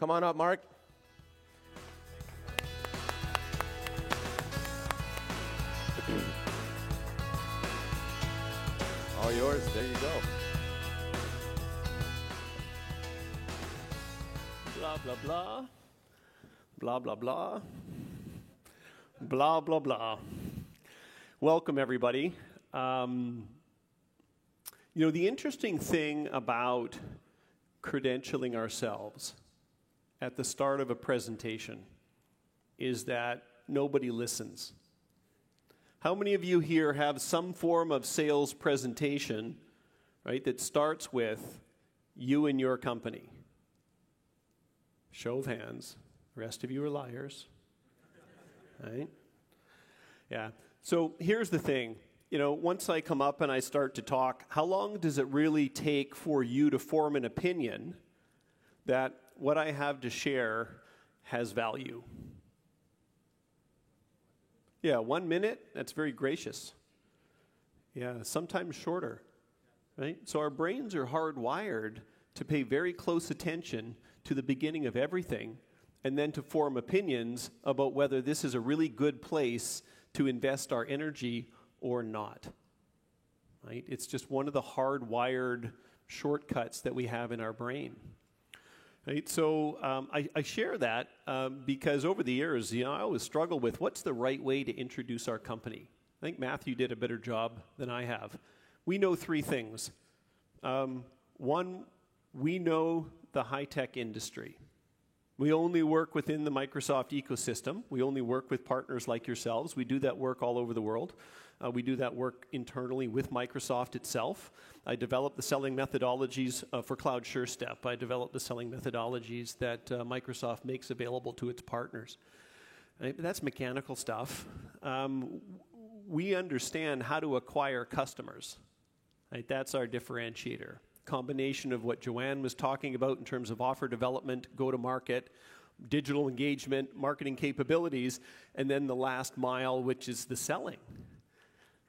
Come on up, Mark. All yours. There you go. Blah, blah, blah. Blah, blah, blah. Blah, blah, blah. Welcome, everybody. The interesting thing about credentialing ourselves at the start of a presentation is that nobody listens. How many of you here have some form of sales presentation, right, that starts with you and your company? Show of hands. The rest of you are liars. Right? Yeah. So here's the thing. Once I come up and I start to talk, how long does it really take for you to form an opinion that what I have to share has value? Yeah, 1 minute, that's very gracious. Yeah, sometimes shorter, right? So our brains are hardwired to pay very close attention to the beginning of everything and then to form opinions about whether this is a really good place to invest our energy or not, right? It's just one of the hardwired shortcuts that we have in our brain. Right, so I share that because over the years, I always struggle with what's the right way to introduce our company. I think Matthew did a better job than I have. We know three things. One, we know the high-tech industry. We only work within the Microsoft ecosystem. We only work with partners like yourselves. We do that work all over the world. We do that work internally with Microsoft itself. I developed the selling methodologies for Cloud SureStep. I developed the selling methodologies that Microsoft makes available to its partners. Right? That's mechanical stuff. We understand how to acquire customers. Right? That's our differentiator. Combination of what Joanne was talking about in terms of offer development, go-to-market, digital engagement, marketing capabilities, and then the last mile, which is the selling.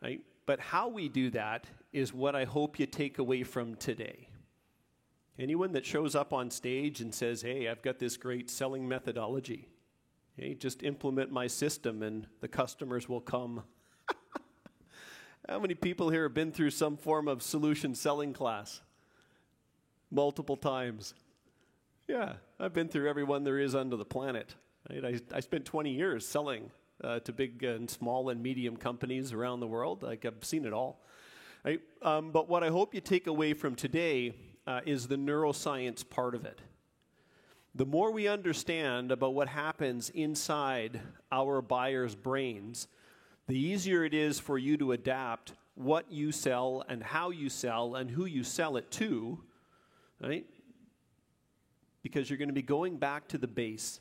Right? But how we do that is what I hope you take away from today. Anyone that shows up on stage and says, hey, I've got this great selling methodology. Hey, just implement my system and the customers will come. How many people here have been through some form of solution selling class? Multiple times. Yeah, I've been through every one there is under the planet. Right? I spent 20 years selling to big and small and medium companies around the world. I've seen it all. Right? But what I hope you take away from today is the neuroscience part of it. The more we understand about what happens inside our buyers' brains, the easier it is for you to adapt what you sell and how you sell and who you sell it to, right? Because you're going to be going back to the base.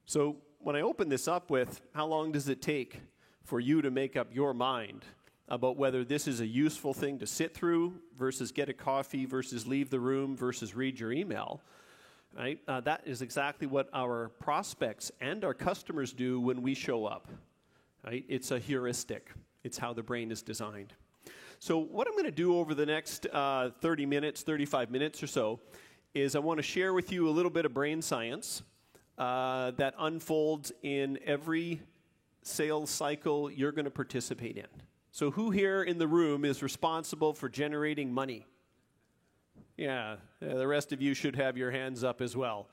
So when I open this up with how long does it take for you to make up your mind about whether this is a useful thing to sit through versus get a coffee versus leave the room versus read your email, right? That is exactly what our prospects and our customers do when we show up, right? It's a heuristic. It's how the brain is designed. So what I'm going to do over the next 30 minutes, 35 minutes or so, is I want to share with you a little bit of brain science that unfolds in every sales cycle you're going to participate in. So who here in the room is responsible for generating money? Yeah, the rest of you should have your hands up as well.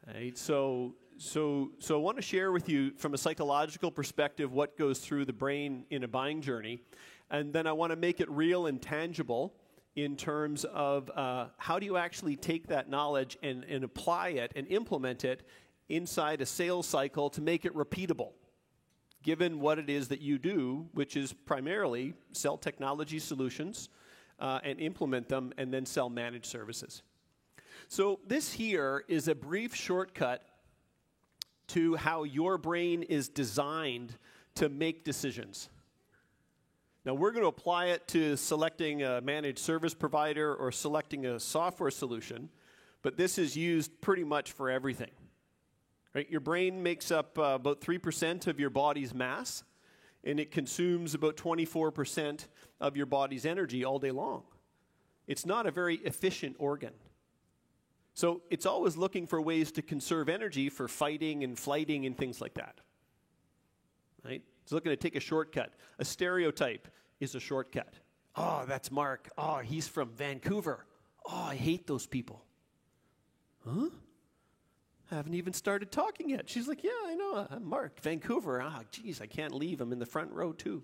Right? So I want to share with you from a psychological perspective what goes through the brain in a buying journey. And then I want to make it real and tangible in terms of how do you actually take that knowledge and apply it and implement it inside a sales cycle to make it repeatable, given what it is that you do, which is primarily sell technology solutions and implement them and then sell managed services. So this here is a brief shortcut to how your brain is designed to make decisions. Now, we're going to apply it to selecting a managed service provider or selecting a software solution, but this is used pretty much for everything. Right? Your brain makes up about 3% of your body's mass, and it consumes about 24% of your body's energy all day long. It's not a very efficient organ. So it's always looking for ways to conserve energy for fighting and flighting and things like that. Right? It's looking to take a shortcut. A stereotype is a shortcut. Oh, that's Mark. Oh, he's from Vancouver. Oh, I hate those people. Huh? I haven't even started talking yet. She's like, yeah, I know. I'm Mark, Vancouver. Ah, geez, I can't leave. I'm in the front row too.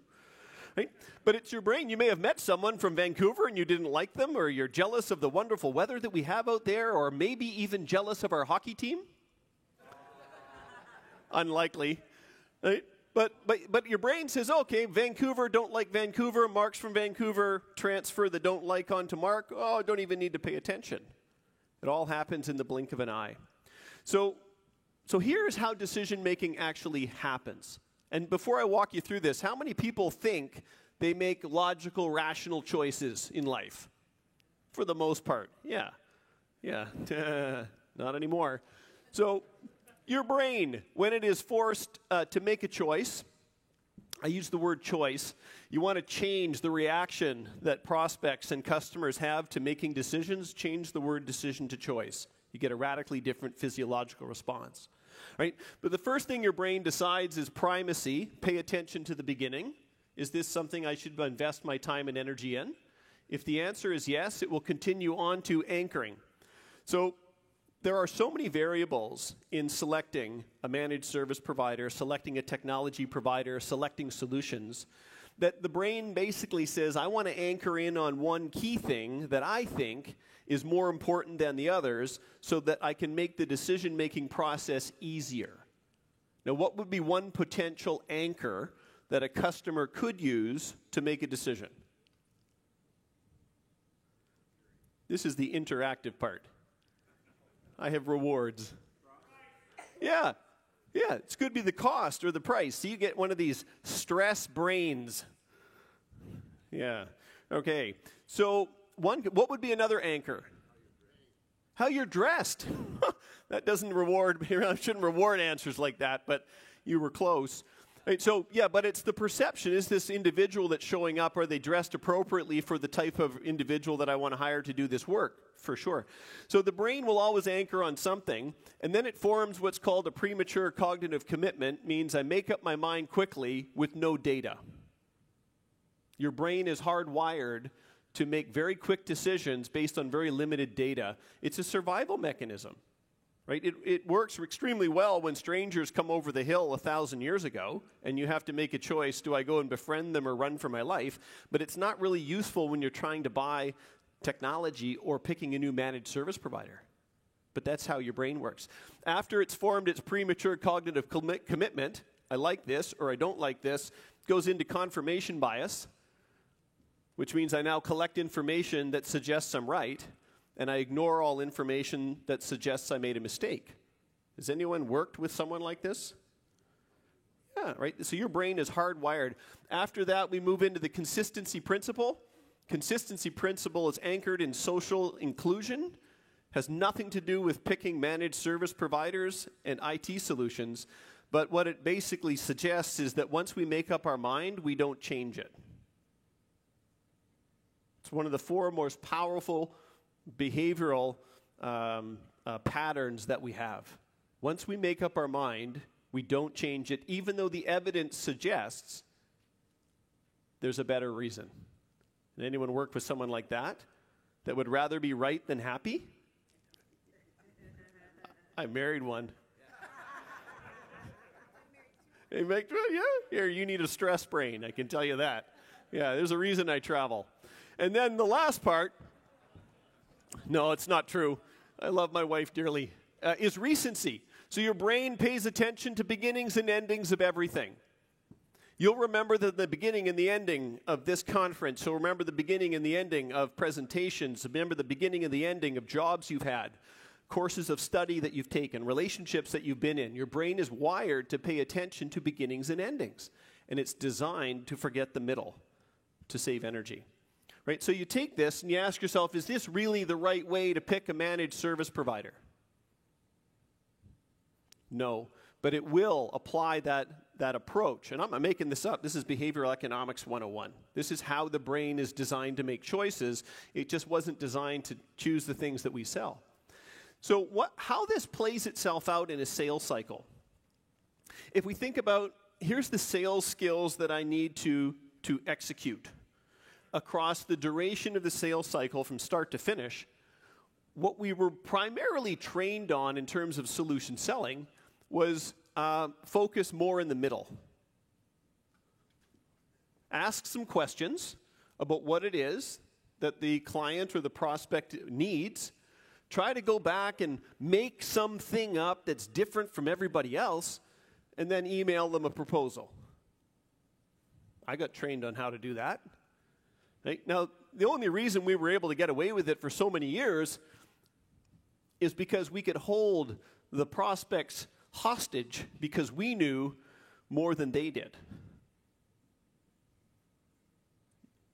Right? But it's your brain. You may have met someone from Vancouver and you didn't like them, or you're jealous of the wonderful weather that we have out there, or maybe even jealous of our hockey team. Unlikely. Right? But your brain says, okay, Vancouver, don't like Vancouver. Mark's from Vancouver. Transfer the don't like onto Mark. Oh, don't even need to pay attention. It all happens in the blink of an eye. So here's how decision-making actually happens. And before I walk you through this, how many people think they make logical, rational choices in life? For the most part. Yeah. Not anymore. So your brain, when it is forced to make a choice, I use the word choice, you want to change the reaction that prospects and customers have to making decisions, change the word decision to choice. You get a radically different physiological response. Right? But the first thing your brain decides is primacy. Pay attention to the beginning. Is this something I should invest my time and energy in? If the answer is yes, it will continue on to anchoring. So there are so many variables in selecting a managed service provider, selecting a technology provider, selecting solutions, that the brain basically says, I want to anchor in on one key thing that I think is more important than the others so that I can make the decision-making process easier. Now, what would be one potential anchor that a customer could use to make a decision? This is the interactive part. I have rewards. Yeah, it could be the cost or the price. So you get one of these stress brains. Yeah, okay. So what would be another anchor? How you're dressed. That doesn't reward, I shouldn't reward answers like that, but you were close. Right, so, yeah, but it's the perception. Is this individual that's showing up, are they dressed appropriately for the type of individual that I want to hire to do this work? For sure. So the brain will always anchor on something, and then it forms what's called a premature cognitive commitment, means I make up my mind quickly with no data. Your brain is hardwired to make very quick decisions based on very limited data. It's a survival mechanism. Right? It works extremely well when strangers come over the hill 1,000 years ago, and you have to make a choice, do I go and befriend them or run for my life? But it's not really useful when you're trying to buy technology or picking a new managed service provider. But that's how your brain works. After it's formed its premature cognitive commitment, I like this or I don't like this, goes into confirmation bias, which means I now collect information that suggests I'm right, and I ignore all information that suggests I made a mistake. Has anyone worked with someone like this? Yeah, right? So your brain is hardwired. After that, we move into the consistency principle. Consistency principle is anchored in social inclusion, has nothing to do with picking managed service providers and IT solutions, but what it basically suggests is that once we make up our mind, we don't change it. It's one of the four most powerful behavioral patterns that we have. Once we make up our mind, we don't change it, even though the evidence suggests there's a better reason. Did anyone work with someone like that would rather be right than happy? I married one. Hey, yeah, here, you need a stress brain, I can tell you that. Yeah, there's a reason I travel. And then the last part, no, it's not true. I love my wife dearly, is recency. So your brain pays attention to beginnings and endings of everything. You'll remember the beginning and the ending of this conference. You'll remember the beginning and the ending of presentations. Remember the beginning and the ending of jobs you've had, courses of study that you've taken, relationships that you've been in. Your brain is wired to pay attention to beginnings and endings. And it's designed to forget the middle, to save energy. Right? So you take this and you ask yourself, is this really the right way to pick a managed service provider? No, but it will apply that approach. And I'm not making this up. This is Behavioral Economics 101. This is how the brain is designed to make choices. It just wasn't designed to choose the things that we sell. So how this plays itself out in a sales cycle. If we think about, here's the sales skills that I need to execute across the duration of the sales cycle from start to finish, what we were primarily trained on in terms of solution selling was focus more in the middle. Ask some questions about what it is that the client or the prospect needs. Try to go back and make something up that's different from everybody else, and then email them a proposal. I got trained on how to do that. Right? Now, the only reason we were able to get away with it for so many years is because we could hold the prospects hostage because we knew more than they did.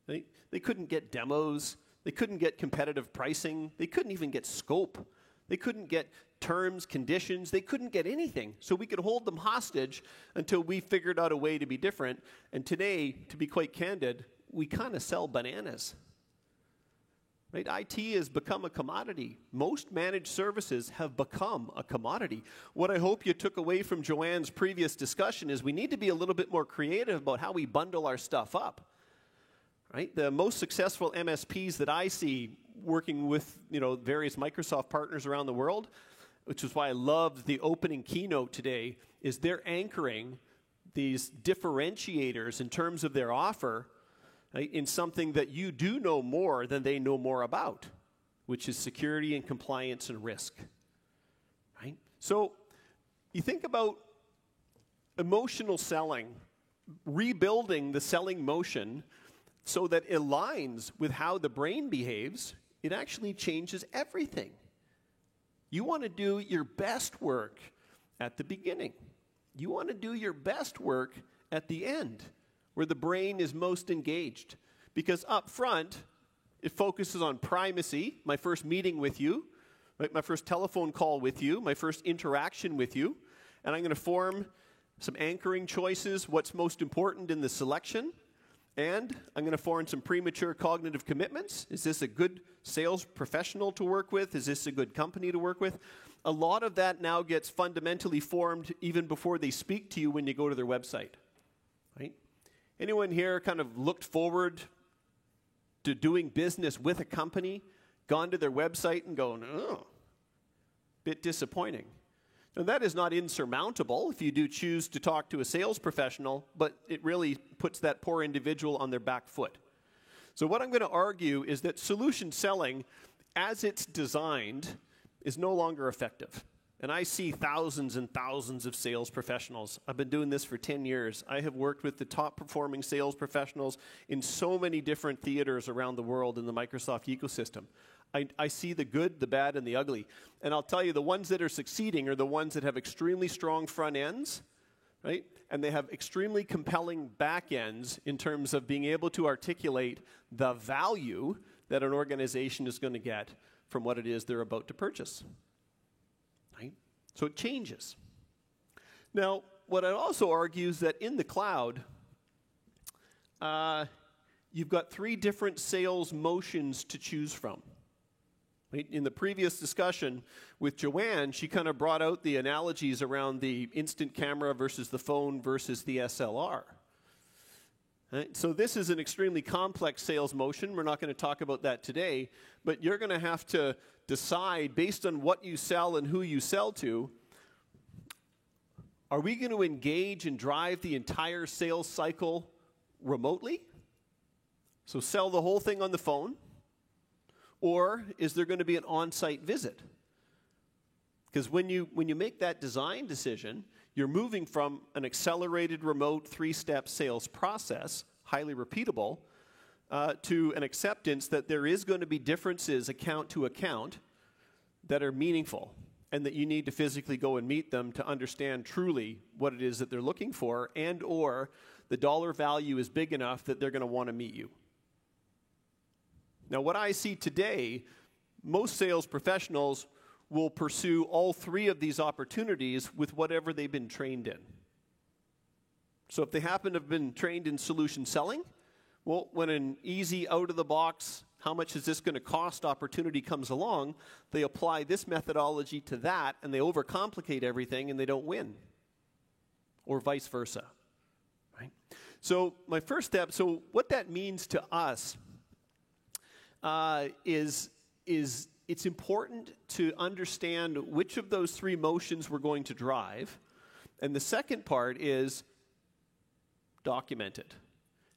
They couldn't get demos. They couldn't get competitive pricing. They couldn't even get scope. They couldn't get terms, conditions. They couldn't get anything. So we could hold them hostage until we figured out a way to be different. And today, to be quite candid, we kind of sell bananas. Right? IT has become a commodity. Most managed services have become a commodity. What I hope you took away from Joanne's previous discussion is we need to be a little bit more creative about how we bundle our stuff up. Right? The most successful MSPs that I see working with various Microsoft partners around the world, which is why I loved the opening keynote today, is they're anchoring these differentiators in terms of their offer, right, in something that you do know more than they know more about, which is security and compliance and risk. Right? So you think about emotional selling, rebuilding the selling motion so that it aligns with how the brain behaves. It actually changes everything. You want to do your best work at the beginning. You want to do your best work at the end, where the brain is most engaged. Because up front, it focuses on primacy, my first meeting with you, right, my first telephone call with you, my first interaction with you, and I'm going to form some anchoring choices, what's most important in the selection, and I'm going to form some premature cognitive commitments. Is this a good sales professional to work with? Is this a good company to work with? A lot of that now gets fundamentally formed even before they speak to you when you go to their website. Right? Anyone here kind of looked forward to doing business with a company, gone to their website and gone, oh, bit disappointing? Now, that is not insurmountable if you do choose to talk to a sales professional, but it really puts that poor individual on their back foot. So what I'm going to argue is that solution selling, as it's designed, is no longer effective. And I see thousands and thousands of sales professionals. I've been doing this for 10 years. I have worked with the top performing sales professionals in so many different theaters around the world in the Microsoft ecosystem. I see the good, the bad, and the ugly. And I'll tell you, the ones that are succeeding are the ones that have extremely strong front ends, right? And they have extremely compelling back ends in terms of being able to articulate the value that an organization is going to get from what it is they're about to purchase. Right? So it changes. Now, what I'd also argue is that in the cloud, you've got 3 different sales motions to choose from. In the previous discussion with Joanne, she kind of brought out the analogies around the instant camera versus the phone versus the SLR. Right? So this is an extremely complex sales motion. We're not going to talk about that today, but you're going to have to decide based on what you sell and who you sell to, are we going to engage and drive the entire sales cycle remotely? So sell the whole thing on the phone? Or is there going to be an on-site visit? Because when you make that design decision, you're moving from an accelerated remote 3-step sales process, highly repeatable, to an acceptance that there is going to be differences account to account that are meaningful and that you need to physically go and meet them to understand truly what it is that they're looking for, and or the dollar value is big enough that they're going to want to meet you. Now, what I see today, most sales professionals will pursue all 3 of these opportunities with whatever they've been trained in. So if they happen to have been trained in solution selling, well, when an easy, out-of-the-box how much is this going to cost opportunity comes along, they apply this methodology to that, and they overcomplicate everything, and they don't win. Or vice versa. Right? So my first step, so what that means to us is it's important to understand which of those three motions we're going to drive. And the second part is document it.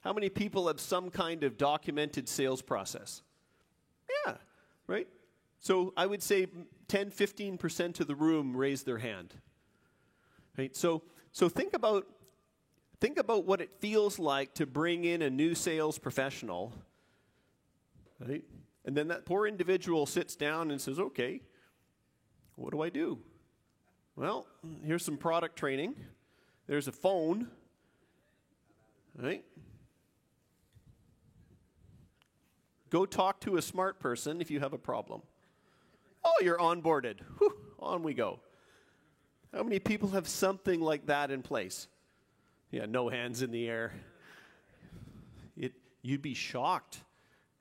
How many people have some kind of documented sales process? Yeah, right? So I would say 10, 15% of the room raised their hand. Right? So think about what it feels like to bring in a new sales professional, right? And then that poor individual sits down and says, okay, what do I do? Well, here's some product training. There's a phone, right? Go talk to a smart person if you have a problem. Oh, you're onboarded. Whew, on we go. How many people have something like that in place? Yeah, no hands in the air. You'd be shocked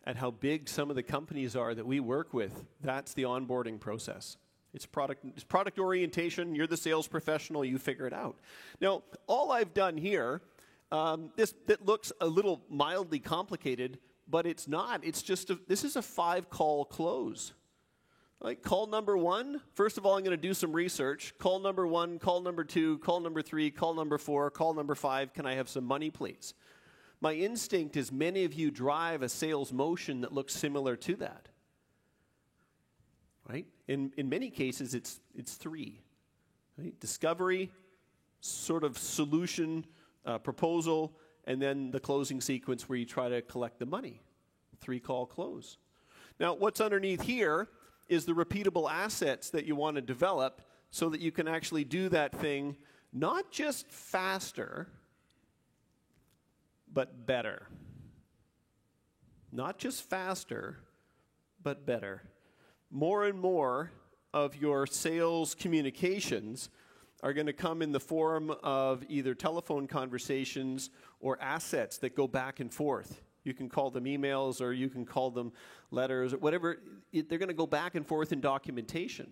at how big some of the companies are that we work with. That's the onboarding process. It's product orientation. You're the sales professional. You figure it out. Now, all I've done here, that looks a little mildly complicated, but it's not. It's just this is a 5-call close. Like call number 1, first of all, I'm going to do some research. Call number 1, call number 2, call number 3, call number 4, call number 5. Can I have some money, please? My instinct is many of you drive a sales motion that looks similar to that. Right? In many cases, it's 3. Right? Discovery, sort of solution, proposal, and then the closing sequence where you try to collect the money. 3-call close. Now, what's underneath here is the repeatable assets that you want to develop so that you can actually do that thing not just faster, but better. Not just faster, but better. More and more of your sales communications are going to come in the form of either telephone conversations or assets that go back and forth. You can call them emails or you can call them letters or whatever. They're going to go back and forth in documentation.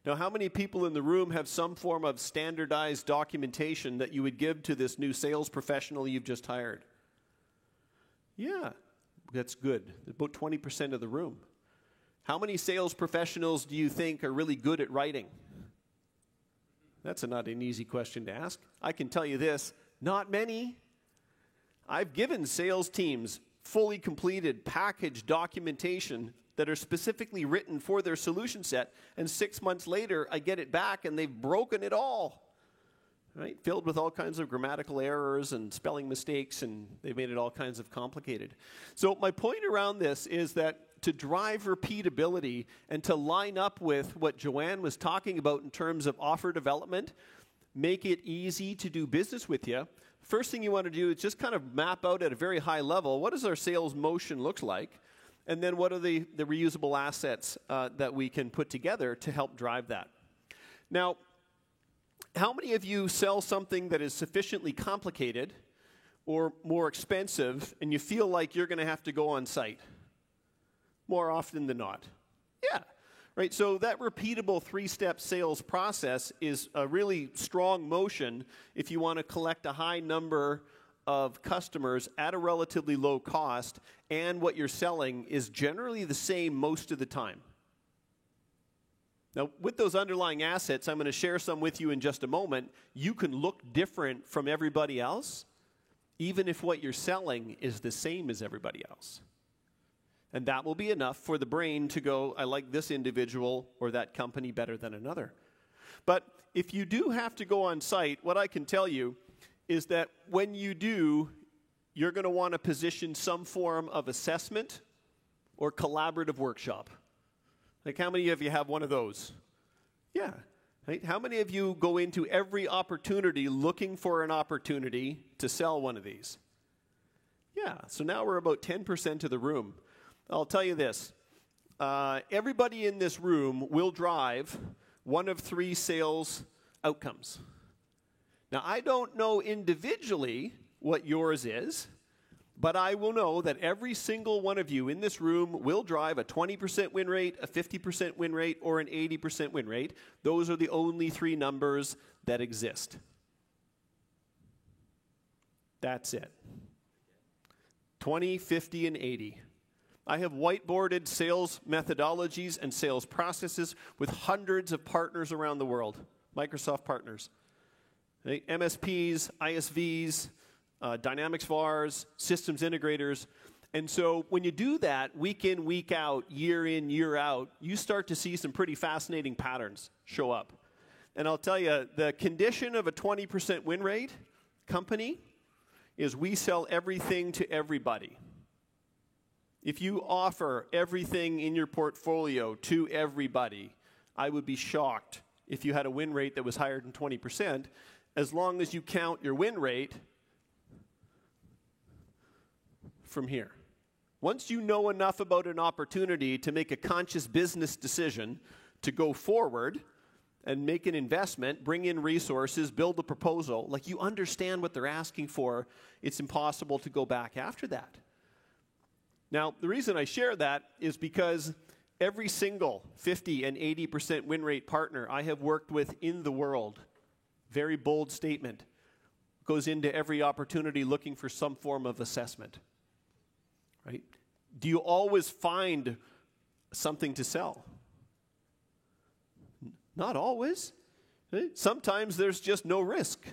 Now, how many people in the room have some form of standardized documentation that you would give to this new sales professional you've just hired? Yeah, that's good. About 20% of the room. How many sales professionals do you think are really good at writing? That's not an easy question to ask. I can tell you this, not many. I've given sales teams fully completed packaged documentation that are specifically written for their solution set, and 6 months later, I get it back and they've broken it all, right? Filled with all kinds of grammatical errors and spelling mistakes, and they've made it all kinds of complicated. So my point around this is that to drive repeatability and to line up with what Joanne was talking about in terms of offer development, make it easy to do business with you, first thing you want to do is just kind of map out at a very high level, what does our sales motion look like? And then what are the reusable assets that we can put together to help drive that? Now, how many of you sell something that is sufficiently complicated or more expensive and you feel like you're going to have to go on site? More often than not. Yeah. Right, so that repeatable 3-step sales process is a really strong motion if you want to collect a high number of customers at a relatively low cost, and what you're selling is generally the same most of the time. Now, with those underlying assets, I'm going to share some with you in just a moment. You can look different from everybody else, even if what you're selling is the same as everybody else. And that will be enough for the brain to go, I like this individual or that company better than another. But if you do have to go on site, what I can tell you is that when you do, you're going to want to position some form of assessment or collaborative workshop. Like how many of you have one of those? Yeah. Right? How many of you go into every opportunity looking for an opportunity to sell one of these? Yeah. So now we're about 10% of the room. I'll tell you this. Everybody in this room will drive one of 3 sales outcomes. Now, I don't know individually what yours is, But I will know that every single one of you in this room will drive a 20% win rate, a 50% win rate, or an 80% win rate. Those are the only three numbers that exist. That's it. 20, 50, and 80. I have whiteboarded sales methodologies and sales processes with hundreds of partners around the world, Microsoft partners. Okay? MSPs, ISVs, Dynamics VARs, systems integrators. And so when you do that week in, week out, year in, year out, you start to see some pretty fascinating patterns show up. And I'll tell you, the condition of a 20% win rate company is we sell everything to everybody. If you offer everything in your portfolio to everybody, I would be shocked if you had a win rate that was higher than 20%, as long as you count your win rate from here. Once you know enough about an opportunity to make a conscious business decision to go forward and make an investment, bring in resources, build a proposal, like you understand what they're asking for, it's impossible to go back after that. Now, the reason I share that is because every single 50 and 80% win rate partner I have worked with in the world, very bold statement, goes into every opportunity looking for some form of assessment. Right? Do you always find something to sell? Not always. Right? Sometimes there's just no risk.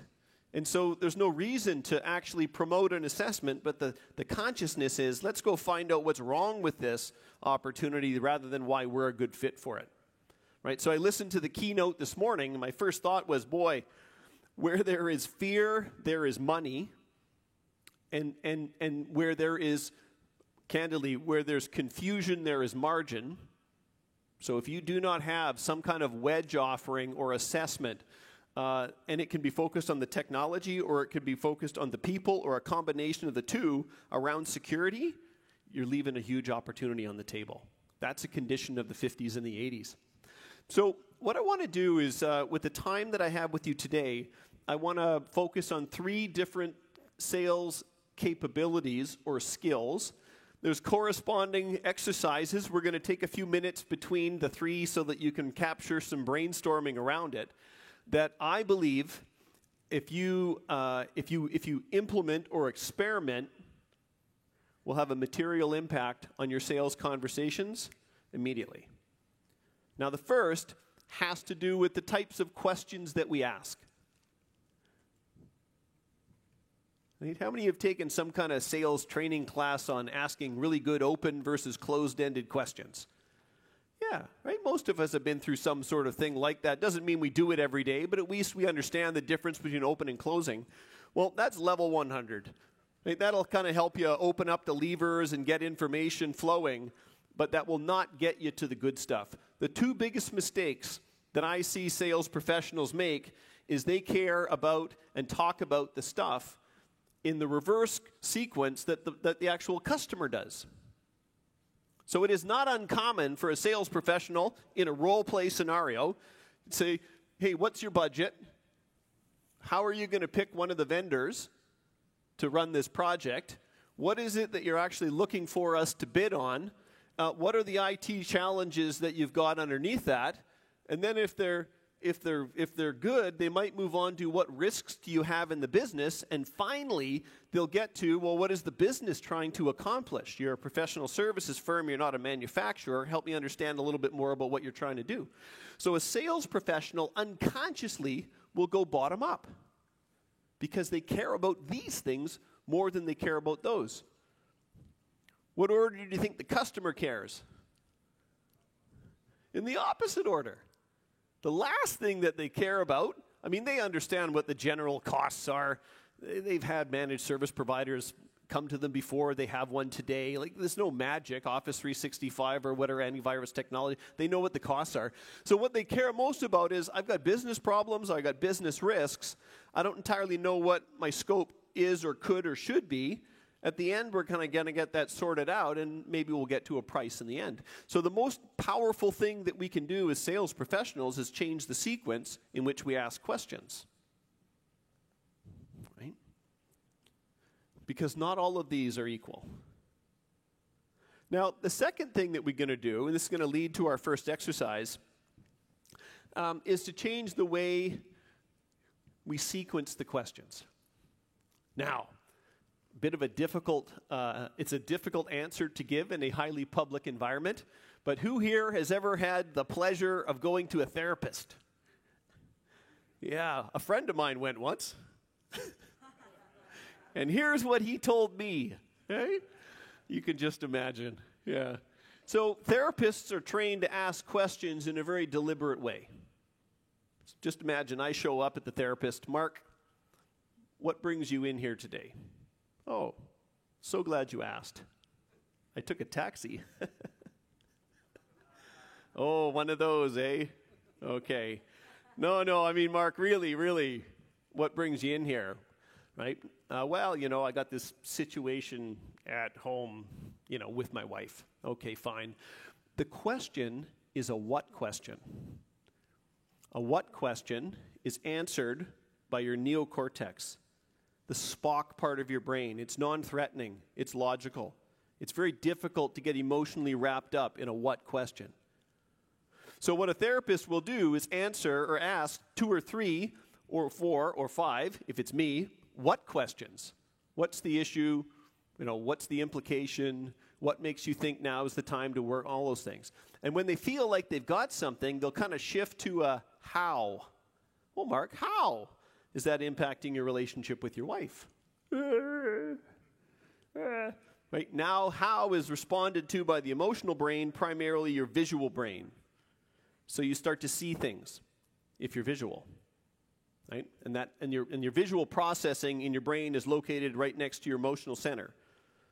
And so there's no reason to actually promote an assessment, but the consciousness is, let's go find out what's wrong with this opportunity rather than why we're a good fit for it. Right? So I listened to the keynote this morning, and my first thought was, boy, where there is fear, there is money. And where there is, candidly, where there's confusion, there is margin. So if you do not have some kind of wedge offering or assessment, and it can be focused on the technology, or it could be focused on the people, or a combination of the two around security, you're leaving a huge opportunity on the table. That's a condition of the 50s and the 80s. So what I want to do is, with the time that I have with you today, I want to focus on three different sales capabilities or skills. There's corresponding exercises. We're going to take a few minutes between the three so that you can capture some brainstorming around it, that I believe if you implement or experiment, will have a material impact on your sales conversations immediately. Now, the first has to do with the types of questions that we ask. How many have taken some kind of sales training class on asking really good open versus closed-ended questions? Yeah, right? Most of us have been through some sort of thing like that. Doesn't mean we do it every day, but at least we understand the difference between open and closing. Well, that's level 100. Right? That'll kind of help you open up the levers and get information flowing, but that will not get you to the good stuff. The two biggest mistakes that I see sales professionals make is they care about and talk about the stuff in the reverse sequence that the actual customer does. So it is not uncommon for a sales professional in a role play scenario to say, hey, what's your budget? How are you going to pick one of the vendors to run this project? What is it that you're actually looking for us to bid on? What are the IT challenges that you've got underneath that? And then if they're good, they might move on to what risks do you have in the business, and finally they'll get to, well, what is the business trying to accomplish? You're a professional services firm, you're not a manufacturer. Help me understand a little bit more about what you're trying to do. So a sales professional unconsciously will go bottom up because they care about these things more than they care about those. What order do you think the customer cares? In the opposite order. The last thing that they care about, I mean, they understand what the general costs are. They've had managed service providers come to them before. They have one today. Like, there's no magic, Office 365 or whatever antivirus technology. They know what the costs are. So what they care most about is, I've got business problems, I've got business risks. I don't entirely know what my scope is or could or should be. At the end, we're kind of going to get that sorted out, and maybe we'll get to a price in the end. So the most powerful thing that we can do as sales professionals is change the sequence in which we ask questions. Right? because not all of these are equal. Now, the second thing that we're going to do, and this is going to lead to our first exercise, is to change the way we sequence the questions. Now, bit of a difficult, it's a difficult answer to give in a highly public environment, but who here has ever had the pleasure of going to a therapist? Yeah, a friend of mine went once. And here's what he told me. Hey? You can just imagine. Yeah. So therapists are trained to ask questions in a very deliberate way. Just imagine I show up at the therapist. Mark, what brings you in here today? Oh, so glad you asked. I took a taxi. Oh, one of those, eh? Okay. No, I mean, Mark, really, what brings you in here, right? Well, I got this situation at home, with my wife. Okay, fine. The question is a what question. A what question is answered by your neocortex, the Spock part of your brain. It's non-threatening. It's logical. It's very difficult to get emotionally wrapped up in a what question. So what a therapist will do is answer or ask 2 or 3 or 4 or 5, if it's me, what questions? What's the issue? What's the implication? What makes you think now is the time to work? All those things. And when they feel like they've got something, they'll kind of shift to a how. Well, Mark, how is that impacting your relationship with your wife? Right now, how is responded to by the emotional brain, primarily your visual brain. So you start to see things if you're visual, right? And your visual processing in your brain is located right next to your emotional center.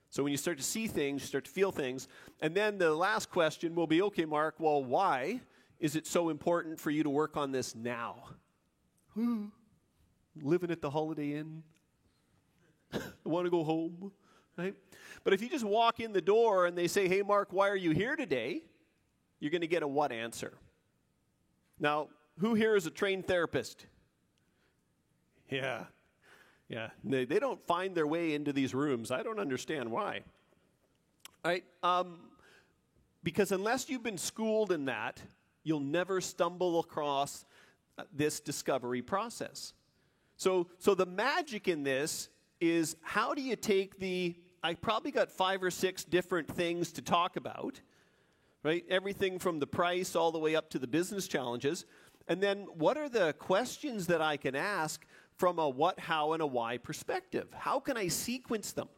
So when you start to see things, you start to feel things. And then the last question will be, okay, Mark, well, why is it so important for you to work on this now? Living at the Holiday Inn. I want to go home, right? But if you just walk in the door and they say, hey, Mark, why are you here today? You're going to get a what answer. Now, who here is a trained therapist? Yeah. They don't find their way into these rooms. I don't understand why. Right? Because unless you've been schooled in that, you'll never stumble across this discovery process. So the magic in this is, how do you take I probably got 5 or 6 different things to talk about, right? Everything from the price all the way up to the business challenges. And then what are the questions that I can ask from a what, how, and a why perspective? How can I sequence them?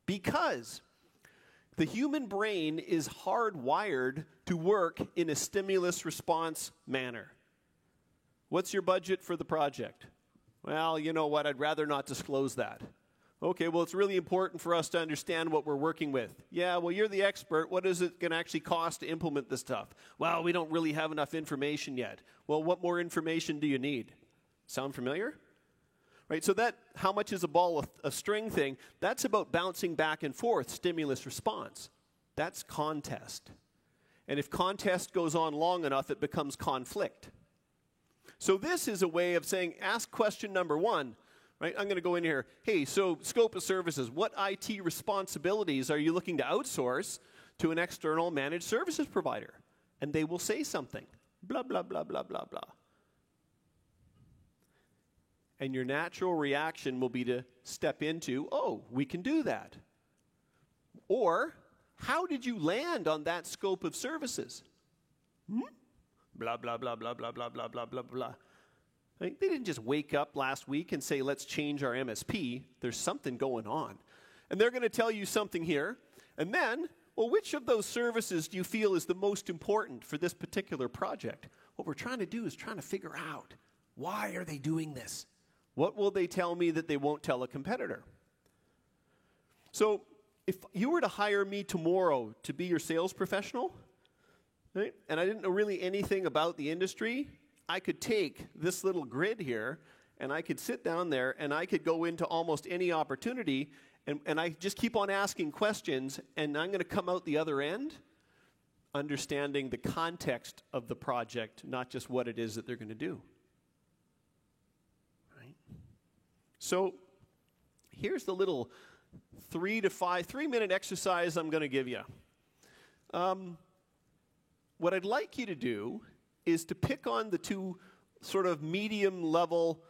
Because the human brain is hardwired to work in a stimulus response manner. What's your budget for the project? Well, you know what? I'd rather not disclose that. Okay, well, it's really important for us to understand what we're working with. Yeah, well, you're the expert. What is it going to actually cost to implement this stuff? Well, we don't really have enough information yet. Well, what more information do you need? Sound familiar? Right, so that how much is a ball of string thing, that's about bouncing back and forth, stimulus response. That's contest. And if contest goes on long enough, it becomes conflict. So this is a way of saying, ask question number 1. Right? I'm going to go in here. Hey, so scope of services. What IT responsibilities are you looking to outsource to an external managed services provider? And they will say something. Blah, blah, blah, blah, blah, blah. And your natural reaction will be to step into, oh, we can do that. Or, how did you land on that scope of services? Blah, blah, blah, blah, blah, blah, blah, blah, blah, blah. Right? They didn't just wake up last week and say, let's change our MSP. There's something going on. And they're going to tell you something here. And then, well, which of those services do you feel is the most important for this particular project? What we're trying to do is trying to figure out, why are they doing this? What will they tell me that they won't tell a competitor? So if you were to hire me tomorrow to be your sales professional, right, and I didn't know really anything about the industry, I could take this little grid here, and I could sit down there, and I could go into almost any opportunity, and I just keep on asking questions, and I'm going to come out the other end understanding the context of the project, not just what it is that they're going to do. Right? So here's the little 3-minute exercise I'm going to give you. What I'd like you to do is to pick on the two sort of medium level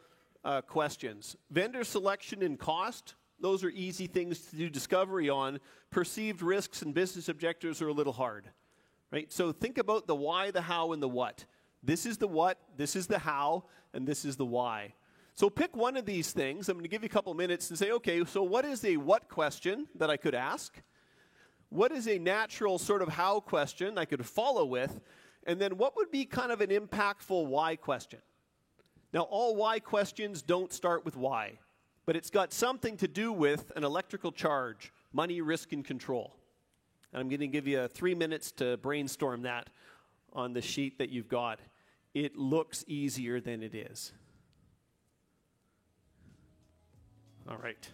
questions. Vendor selection and cost, those are easy things to do discovery on. Perceived risks and business objectives are a little hard, right? So think about the why, the how, and the what. This is the what, this is the how, and this is the why. So pick one of these things. I'm going to give you a couple minutes and say, okay, so what is a what question that I could ask? What is a natural sort of how question I could follow with? And then what would be kind of an impactful why question? Now, all why questions don't start with why, but it's got something to do with an electrical charge, money, risk, and control. And I'm going to give you 3 minutes to brainstorm that on the sheet that you've got. It looks easier than it is. All right.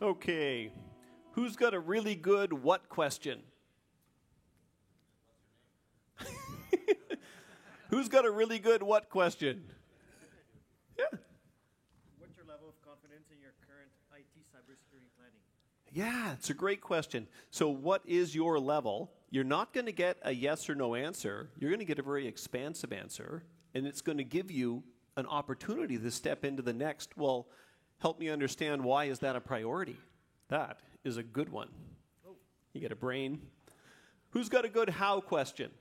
Okay, who's got a really good what question? Who's got a really good what question? Yeah. What's your level of confidence in your current IT cybersecurity planning? Yeah, it's a great question. So what is your level? You're not going to get a yes or no answer. You're going to get a very expansive answer, and it's going to give you an opportunity to step into the next, well, help me understand why is that a priority? That is a good one. Oh. You get a brain. Who's got a good how question?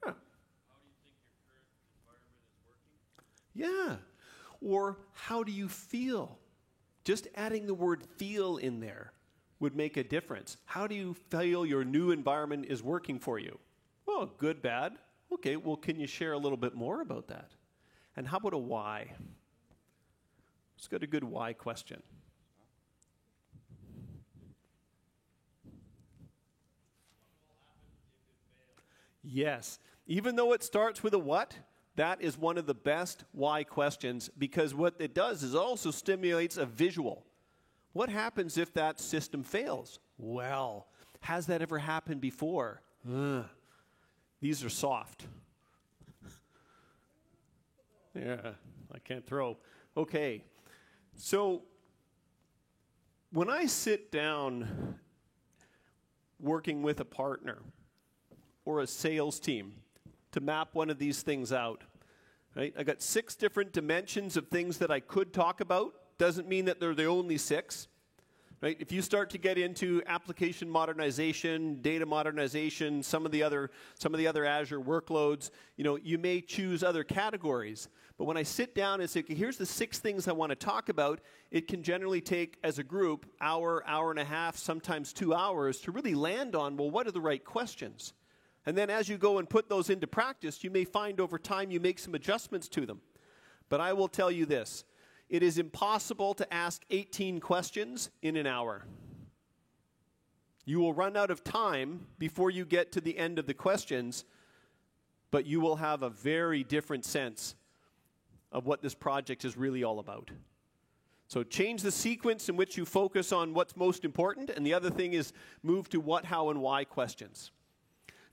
Huh. How do you think your current environment is working? Yeah. Or how do you feel? Just adding the word feel in there would make a difference. How do you feel your new environment is working for you? Well, good, bad. Okay, well, can you share a little bit more about that? And how about a why? Let's get a good why question. Yes. Even though it starts with a what, that is one of the best why questions, because what it does is also stimulates a visual. What happens if that system fails? Well, Has that ever happened before? These are soft. Yeah, I can't throw. Okay, so when I sit down working with a partner or a sales team to map one of these things out, right? I got 6 different dimensions of things that I could talk about. Doesn't mean that they're the only 6. Right? If you start to get into application modernization, data modernization, some of the other Azure workloads, you may choose other categories. But when I sit down and say, okay, here's the 6 things I want to talk about, it can generally take, as a group, hour and a half, sometimes 2 hours to really land on, well, what are the right questions? And then as you go and put those into practice, you may find over time you make some adjustments to them. But I will tell you this. It is impossible to ask 18 questions in an hour. You will run out of time before you get to the end of the questions, but you will have a very different sense of what this project is really all about. So change the sequence in which you focus on what's most important, and the other thing is move to what, how, and why questions.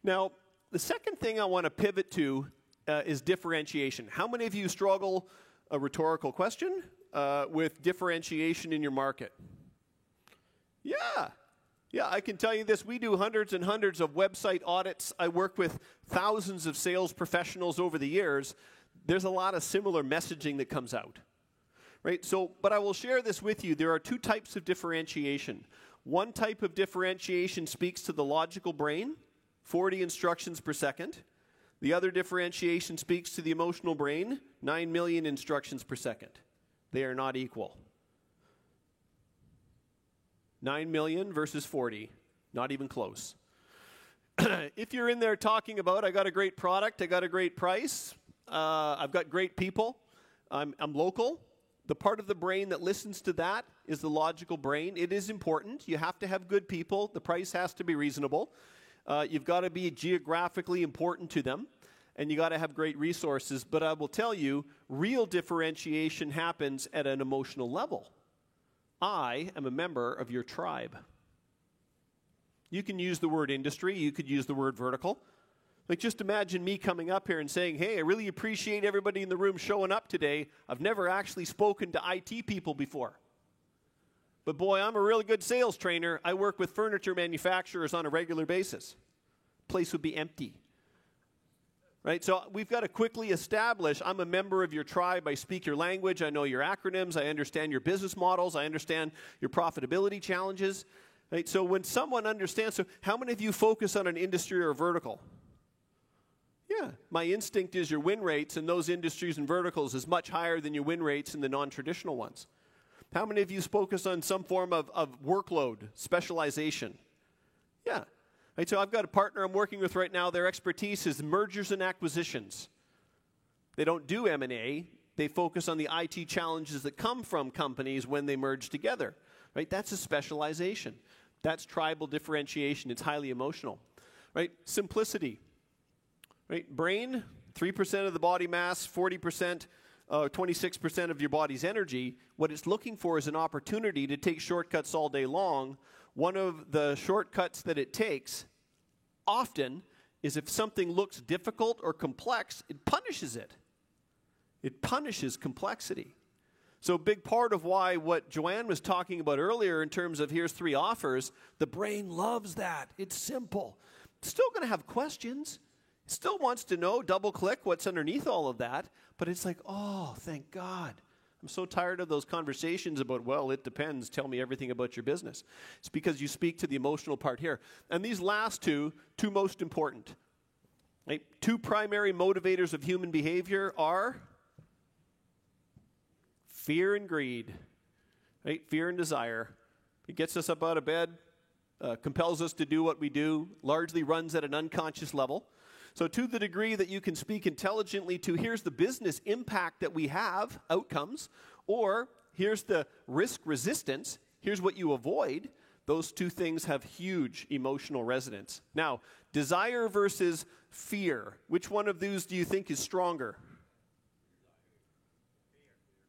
Now, the second thing I want to pivot to is differentiation. How many of you struggle, a rhetorical question, with differentiation in your market? Yeah, I can tell you this. We do hundreds and hundreds of website audits. I work with thousands of sales professionals over the years. There's a lot of similar messaging that comes out, right? So, but I will share this with you. There are 2 types of differentiation. One type of differentiation speaks to the logical brain, 40 instructions per second. The other differentiation speaks to the emotional brain, 9 million instructions per second. They are not equal. 9 million versus 40, not even close. If you're in there talking about, I got a great product, I got a great price, I've got great people, I'm local, the part of the brain that listens to that is the logical brain. It is important. You have to have good people. The price has to be reasonable. You've got to be geographically important to them. And you got to have great resources. But I will tell you, real differentiation happens at an emotional level. I am a member of your tribe. You can use the word industry. You could use the word vertical. Like, just imagine me coming up here and saying, hey, I really appreciate everybody in the room showing up today. I've never actually spoken to IT people before. But boy, I'm a really good sales trainer. I work with furniture manufacturers on a regular basis. Place would be empty. Right? So we've got to quickly establish, I'm a member of your tribe, I speak your language, I know your acronyms, I understand your business models, I understand your profitability challenges. Right? So when someone understands, so how many of you focus on an industry or a vertical? Yeah, my instinct is your win rates in those industries and verticals is much higher than your win rates in the non-traditional ones. How many of you focus on some form of workload, specialization? Yeah. Right, so I've got a partner I'm working with right now. Their expertise is mergers and acquisitions. They don't do M&A. They focus on the IT challenges that come from companies when they merge together. Right? That's a specialization. That's tribal differentiation. It's highly emotional. Right? Simplicity. Right? Brain, 3% of the body mass, 40%, 26% of your body's energy. What it's looking for is an opportunity to take shortcuts all day long. One of the shortcuts that it takes often is if something looks difficult or complex, it punishes it. It punishes complexity. So a big part of why what Joanne was talking about earlier in terms of here's 3 offers, the brain loves that. It's simple. It's still going to have questions. It still wants to know, double-click what's underneath all of that. But it's like, oh, thank God. I'm so tired of those conversations about, well, it depends. Tell me everything about your business. It's because you speak to the emotional part here. And these last two most important. Right? 2 primary motivators of human behavior are fear and greed. Right? Fear and desire. It gets us up out of bed, compels us to do what we do, largely runs at an unconscious level. So to the degree that you can speak intelligently to here's the business impact that we have, outcomes, or here's the risk resistance, here's what you avoid, those 2 things have huge emotional resonance. Now, desire versus fear, which one of those do you think is stronger?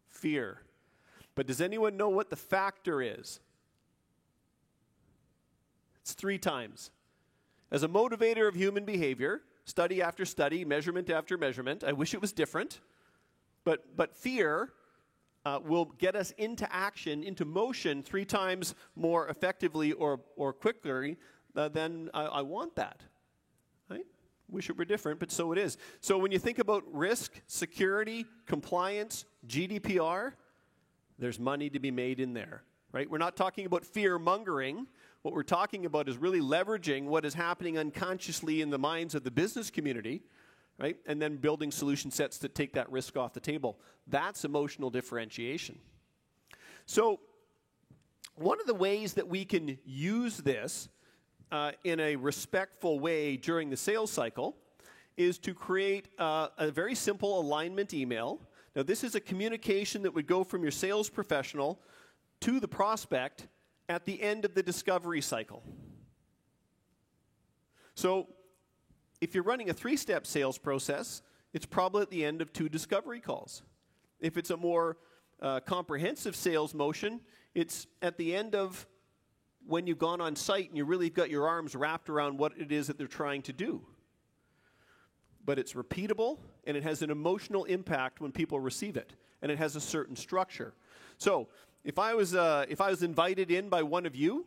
Fear. But does anyone know what the factor is? It's 3 times. As a motivator of human behavior, study after study, measurement after measurement, I wish it was different, but fear will get us into action, into motion 3 times more effectively or quickly than I want that. Right? Wish it were different, but so it is. So when you think about risk, security, compliance, GDPR, there's money to be made in there. Right? We're not talking about fear-mongering. What we're talking about is really leveraging what is happening unconsciously in the minds of the business community, right? And then building solution sets that take that risk off the table. That's emotional differentiation. So one of the ways that we can use this in a respectful way during the sales cycle is to create a very simple alignment email. Now, this is a communication that would go from your sales professional to the prospect at the end of the discovery cycle. So if you're running a 3-step sales process, it's probably at the end of 2 discovery calls. If it's a more comprehensive sales motion, it's at the end of when you've gone on site and you really got your arms wrapped around what it is that they're trying to do. But it's repeatable, and it has an emotional impact when people receive it, and it has a certain structure. So if I was invited in by one of you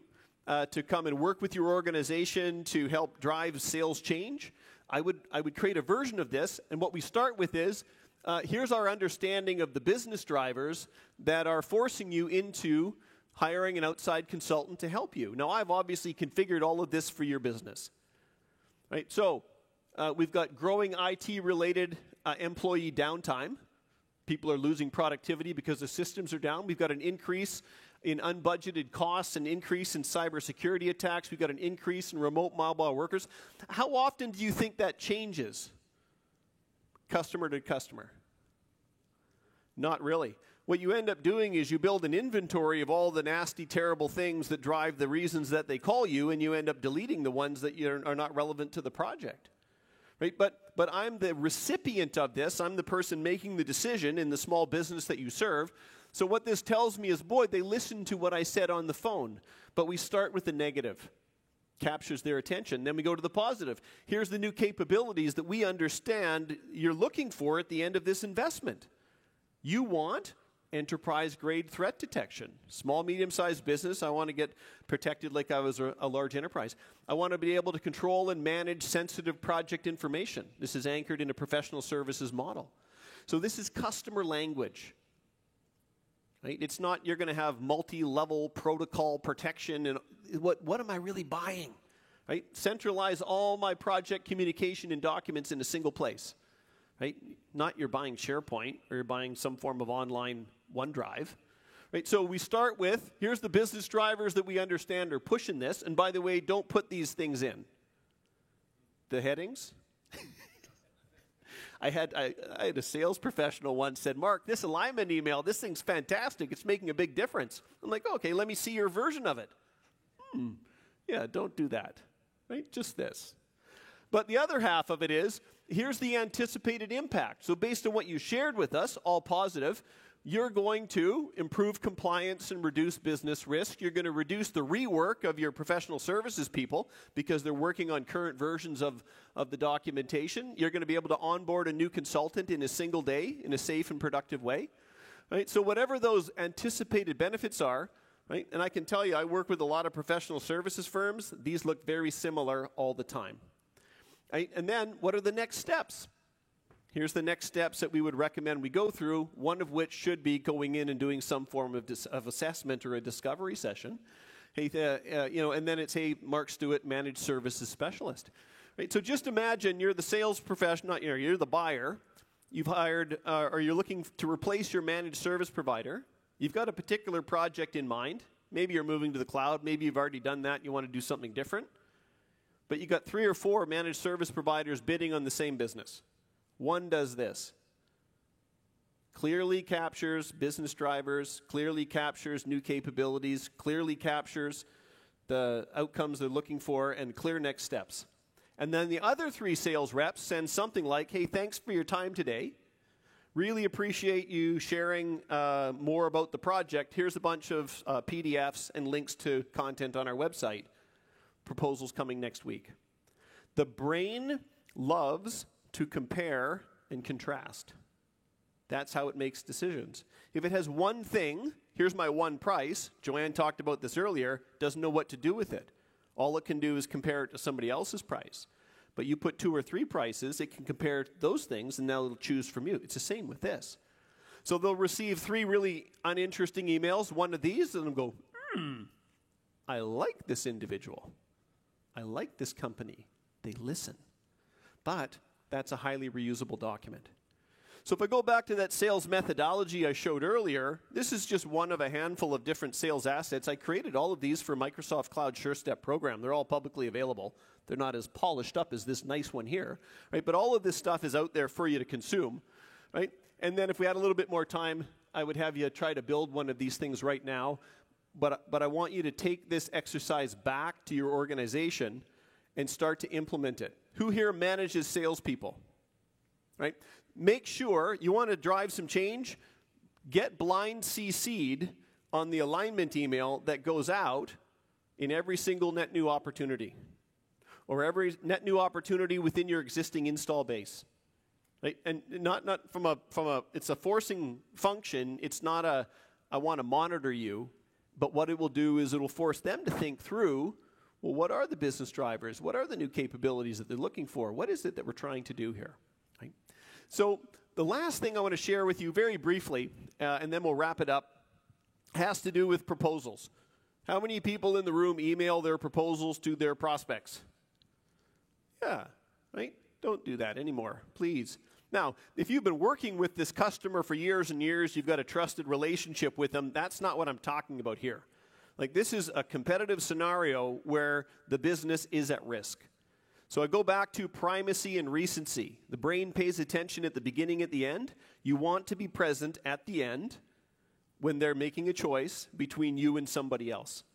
to come and work with your organization to help drive sales change, I would create a version of this, and what we start with is, here's our understanding of the business drivers that are forcing you into hiring an outside consultant to help you. Now, I've obviously configured all of this for your business. Right? So we've got growing IT-related employee downtime. People are losing productivity because the systems are down. We've got an increase in unbudgeted costs, an increase in cybersecurity attacks. We've got an increase in remote mobile workers. How often do you think that changes customer to customer? Not really. What you end up doing is you build an inventory of all the nasty, terrible things that drive the reasons that they call you, and you end up deleting the ones that are not relevant to the project. Right? But I'm the recipient of this. I'm the person making the decision in the small business that you serve. So what this tells me is, boy, they listened to what I said on the phone. But we start with the negative. Captures their attention. Then we go to the positive. Here's the new capabilities that we understand you're looking for at the end of this investment. You want enterprise-grade threat detection. Small, medium-sized business, I want to get protected like I was a large enterprise. I want to be able to control and manage sensitive project information. This is anchored in a professional services model. So this is customer language. Right? It's not you're going to have multi-level protocol protection. And what am I really buying? Right? Centralize all my project communication and documents in a single place. Right? Not you're buying SharePoint or you're buying some form of online OneDrive. Right? So we start with, here's the business drivers that we understand are pushing this. And by the way, don't put these things in. The headings. I had a sales professional once said, Mark, this alignment email, this thing's fantastic. It's making a big difference. I'm like, okay, let me see your version of it. Yeah, don't do that. Right? Just this. But the other half of it is, here's the anticipated impact. So based on what you shared with us, all positive, you're going to improve compliance and reduce business risk. You're going to reduce the rework of your professional services people because they're working on current versions of the documentation. You're going to be able to onboard a new consultant in a single day in a safe and productive way. Right? So whatever those anticipated benefits are, right? And I can tell you, I work with a lot of professional services firms. These look very similar all the time. Right? And then what are the next steps? Here's the next steps that we would recommend we go through, one of which should be going in and doing some form of assessment or a discovery session. Hey, and then it's, hey, Mark Stewart, Managed Services Specialist. Right? So just imagine you're the sales professional, you're the buyer. You've hired, or you're looking to replace your managed service provider. You've got a particular project in mind. Maybe you're moving to the cloud. Maybe you've already done that and you want to do something different. But you've got 3 or 4 managed service providers bidding on the same business. One does this. Clearly captures business drivers, clearly captures new capabilities, clearly captures the outcomes they're looking for, and clear next steps. And then the other 3 sales reps send something like, hey, thanks for your time today. Really appreciate you sharing more about the project. Here's a bunch of PDFs and links to content on our website. proposals coming next week. The brain loves to compare and contrast. That's how it makes decisions. If it has one thing, here's my one price, Joanne talked about this earlier, doesn't know what to do with it. All it can do is compare it to somebody else's price. But you put 2 or 3 prices, it can compare those things, and now it'll choose from you. It's the same with this. So they'll receive 3 really uninteresting emails, one of these, and they'll go, I like this individual. I like this company. They listen. But that's a highly reusable document. So if I go back to that sales methodology I showed earlier, this is just one of a handful of different sales assets. I created all of these for Microsoft Cloud SureStep program. They're all publicly available. They're not as polished up as this nice one here, right? But all of this stuff is out there for you to consume, right? And then if we had a little bit more time, I would have you try to build one of these things right now. But I want you to take this exercise back to your organization and start to implement it. Who here manages salespeople? Right? Make sure you want to drive some change, get blind CC'd on the alignment email that goes out in every single net new opportunity or every net new opportunity within your existing install base. Right? And not from a it's a forcing function. It's not a I want to monitor you, but what it will do is it will force them to think through, well, what are the business drivers? What are the new capabilities that they're looking for? What is it that we're trying to do here? Right? So the last thing I want to share with you very briefly, and then we'll wrap it up, has to do with proposals. How many people in the room email their proposals to their prospects? Yeah, right? Don't do that anymore, please. Now, if you've been working with this customer for years and years, you've got a trusted relationship with them, that's not what I'm talking about here. Like, this is a competitive scenario where the business is at risk. So I go back to primacy and recency. The brain pays attention at the beginning, at the end. You want to be present at the end when they're making a choice between you and somebody else.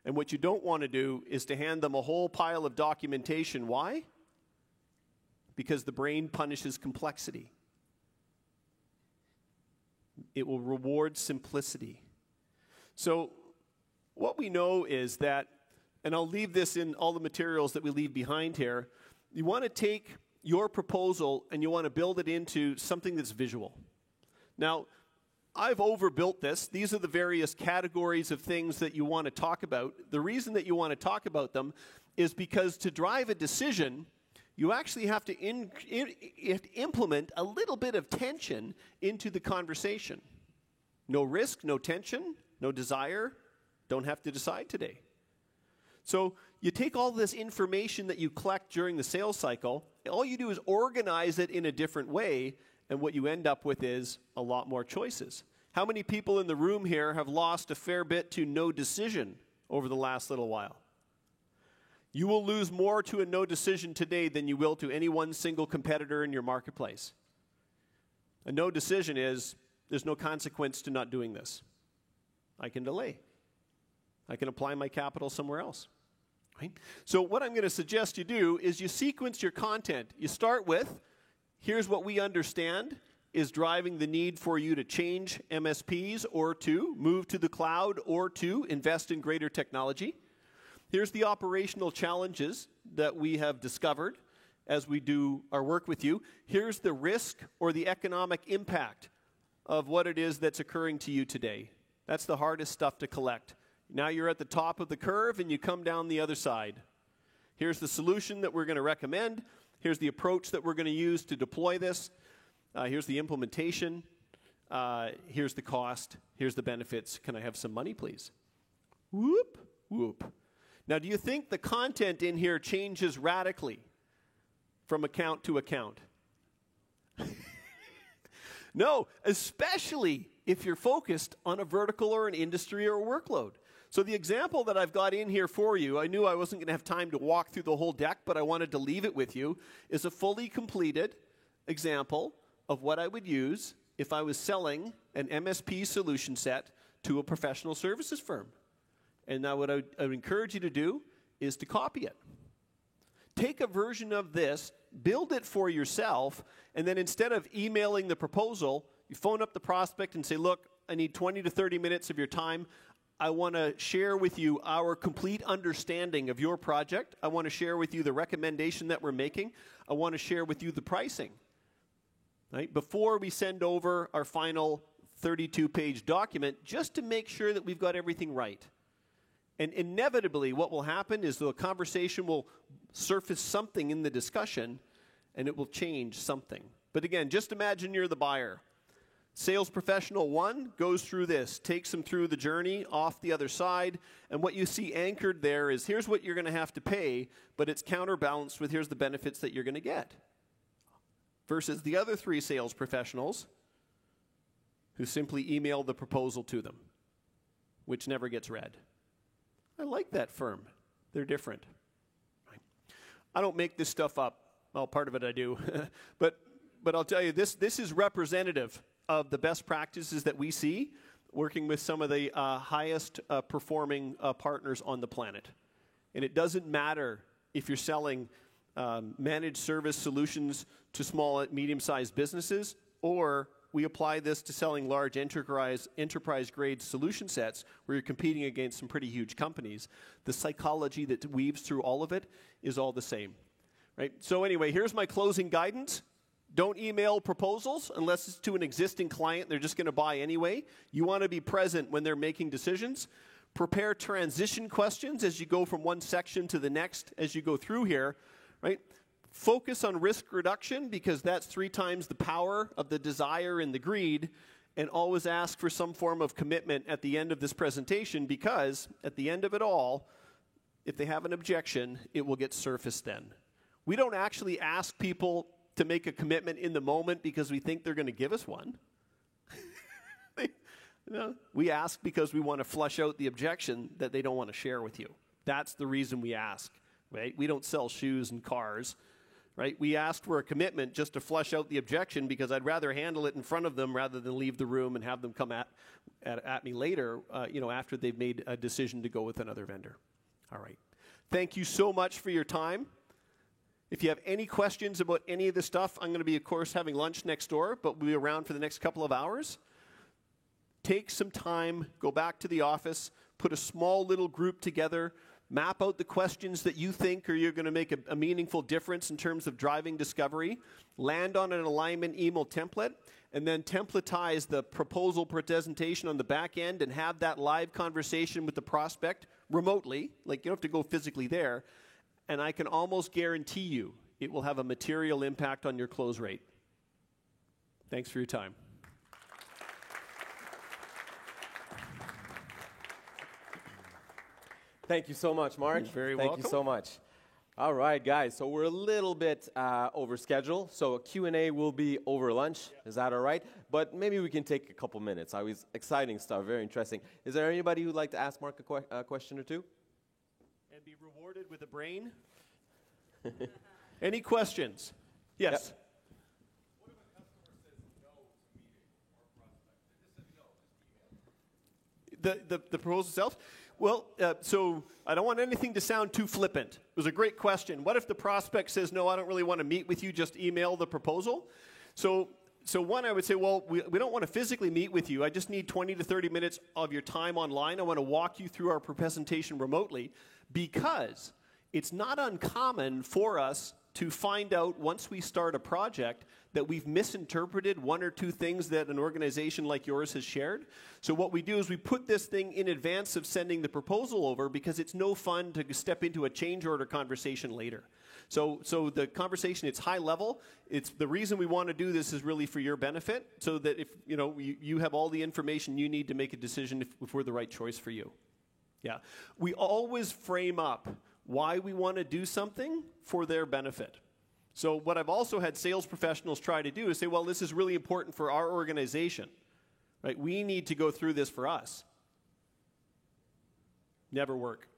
And what you don't want to do is to hand them a whole pile of documentation. Why? Because the brain punishes complexity. It will reward simplicity. So what we know is that, and I'll leave this in all the materials that we leave behind here, you want to take your proposal and you want to build it into something that's visual. Now, I've overbuilt this. These are the various categories of things that you want to talk about. The reason that you want to talk about them is because to drive a decision, you actually have to implement a little bit of tension into the conversation. No risk, no tension, no desire. Don't have to decide today. So you take all this information that you collect during the sales cycle, and all you do is organize it in a different way, and what you end up with is a lot more choices. How many people in the room here have lost a fair bit to no decision over the last little while? You will lose more to a no decision today than you will to any one single competitor in your marketplace. A no decision is, there's no consequence to not doing this. I can delay. I can apply my capital somewhere else. Right? So what I'm going to suggest you do is you sequence your content. You start with, here's what we understand is driving the need for you to change MSPs or to move to the cloud or to invest in greater technology. Here's the operational challenges that we have discovered as we do our work with you. Here's the risk or the economic impact of what it is that's occurring to you today. That's the hardest stuff to collect. Now you're at the top of the curve and you come down the other side. Here's the solution that we're going to recommend. Here's the approach that we're going to use to deploy this. Here's the implementation. Here's the cost. Here's the benefits. Can I have some money, please? Whoop, whoop. Now, do you think the content in here changes radically from account to account? No, especially if you're focused on a vertical or an industry or a workload. So the example that I've got in here for you, I knew I wasn't going to have time to walk through the whole deck, but I wanted to leave it with you, is a fully completed example of what I would use if I was selling an MSP solution set to a professional services firm. And now what I would encourage you to do is to copy it. Take a version of this, build it for yourself, and then instead of emailing the proposal, you phone up the prospect and say, look, I need 20 to 30 minutes of your time. I want to share with you our complete understanding of your project. I want to share with you the recommendation that we're making. I want to share with you the pricing. Right? Before we send over our final 32-page document, just to make sure that we've got everything right. And inevitably, what will happen is the conversation will surface something in the discussion, and it will change something. But again, just imagine you're the buyer. Sales professional 1 goes through this, takes them through the journey off the other side, and what you see anchored there is here's what you're going to have to pay, but it's counterbalanced with here's the benefits that you're going to get. Versus the other 3 sales professionals who simply email the proposal to them, which never gets read. I like that firm. They're different. I don't make this stuff up. Well, part of it I do. but I'll tell you, this is representative of the best practices that we see working with some of the highest performing partners on the planet. And it doesn't matter if you're selling managed service solutions to small and medium-sized businesses, or we apply this to selling large enterprise-grade solution sets where you're competing against some pretty huge companies. The psychology that weaves through all of it is all the same. Right? So anyway, here's my closing guidance. Don't email proposals unless it's to an existing client they're just going to buy anyway. You want to be present when they're making decisions. Prepare transition questions as you go from one section to the next as you go through here. Right? Focus on risk reduction because that's 3 times the power of the desire and the greed. And always ask for some form of commitment at the end of this presentation because at the end of it all, if they have an objection, it will get surfaced then. We don't actually ask people to make a commitment in the moment because we think they're going to give us one. We ask because we want to flush out the objection that they don't want to share with you. That's the reason we ask, right? We don't sell shoes and cars, right? We ask for a commitment just to flush out the objection because I'd rather handle it in front of them rather than leave the room and have them come at me later, after they've made a decision to go with another vendor. All right. Thank you so much for your time. If you have any questions about any of this stuff, I'm going to be, of course, having lunch next door, but we'll be around for the next couple of hours. Take some time, go back to the office, put a small little group together, map out the questions that you think you're going to make a meaningful difference in terms of driving discovery, land on an alignment email template, and then templatize the proposal presentation on the back end and have that live conversation with the prospect remotely. Like, you don't have to go physically there. And I can almost guarantee you it will have a material impact on your close rate. Thanks for your time. Thank you so much, Mark. You're very welcome. Thank you so much. All right, guys. So we're a little bit over schedule. So a Q&A will be over lunch. Is that all right? But maybe we can take a couple minutes. Always exciting stuff. Very interesting. Is there anybody who'd like to ask Mark a question or two? And be rewarded with a brain. Any questions? Yes. Yep. What if a customer says no to meeting or prospect? They just said no, just email. The proposal itself? Well, so I don't want anything to sound too flippant. It was a great question. What if the prospect says, no, I don't really want to meet with you, just email the proposal? So one, I would say, well, we don't want to physically meet with you. I just need 20 to 30 minutes of your time online. I want to walk you through our presentation remotely because it's not uncommon for us to find out once we start a project that we've misinterpreted 1 or 2 things that an organization like yours has shared. So what we do is we put this thing in advance of sending the proposal over because it's no fun to step into a change order conversation later. So the conversation, it's high level. It's the reason we want to do this is really for your benefit so that if you have all the information you need to make a decision if we're the right choice for you. Yeah. We always frame up why we want to do something for their benefit. So what I've also had sales professionals try to do is say, well, this is really important for our organization. Right? We need to go through this for us. Never work.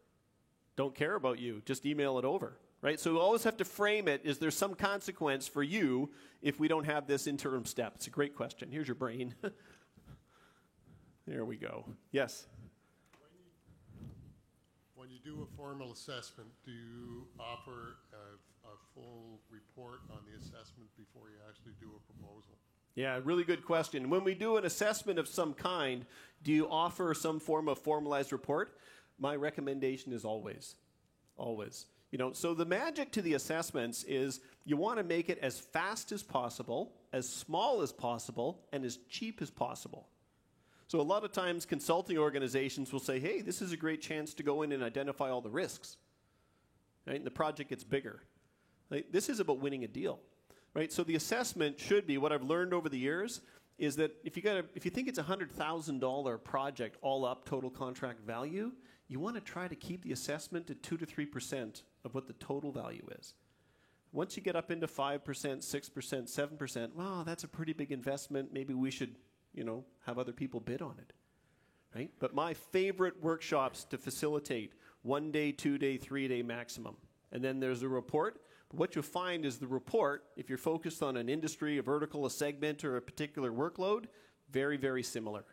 Don't care about you. Just email it over. Right? So we always have to frame it. Is there some consequence for you if we don't have this interim step? It's a great question. Here's your brain. There we go. Yes? When you do a formal assessment, do you offer a full report on the assessment before you actually do a proposal? Yeah, really good question. When we do an assessment of some kind, do you offer some form of formalized report? My recommendation is always. Always. So the magic to the assessments is you want to make it as fast as possible, as small as possible, and as cheap as possible. So a lot of times consulting organizations will say, hey, this is a great chance to go in and identify all the risks. Right? And the project gets bigger. Right? This is about winning a deal. Right? So the assessment should be, what I've learned over the years, is that if you think it's a $100,000 project all up total contract value, you want to try to keep the assessment to 2 to 3% of what the total value is. Once you get up into 5%, 6%, 7%, wow, that's a pretty big investment. Maybe we should, have other people bid on it. Right? But my favorite workshops to facilitate 1 day, 2 day, 3 day maximum. And then there's a report. What you'll find is the report, if you're focused on an industry, a vertical, a segment, or a particular workload, very, very similar.